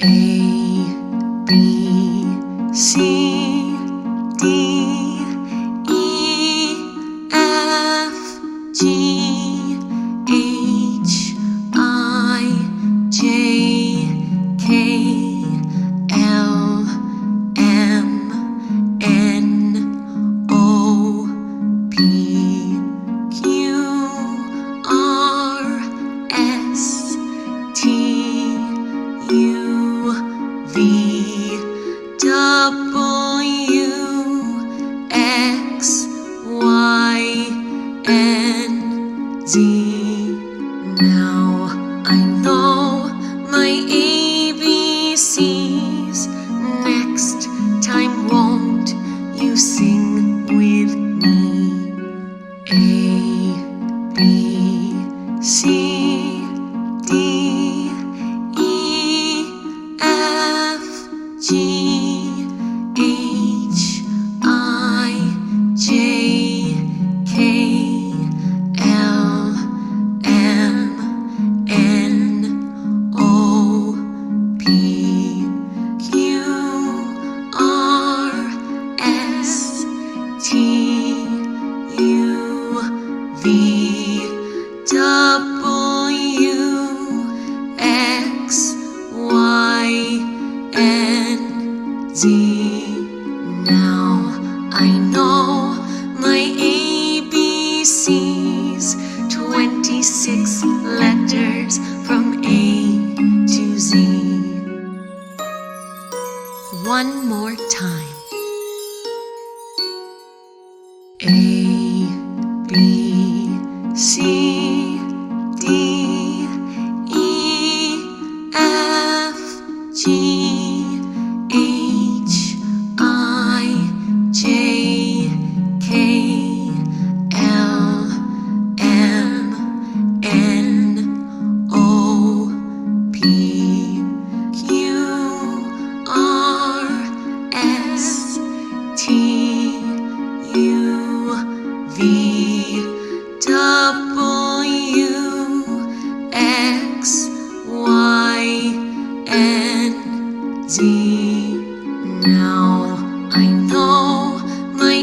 A, B, C, D, E, F, G, H, I, J, K, L, M, N, O, P, Q, R, S, T, U, V, W, X, Y, and Z. Now I know my ABCs. Next time, won't you sing with me? A, B, C, D, E, F, G, H, I, J, K, L, M, N, O, P, Q, R, S, T, U, V, W, X, Y, and Z. Now I know my ABCs, 26 letters from A to Z. One more time. A, B, C, D, E, F, G, H, I, J, K, L, M, N, O, P, Q, R, S, T, U, V, W, X, Y, and Z. Now I know my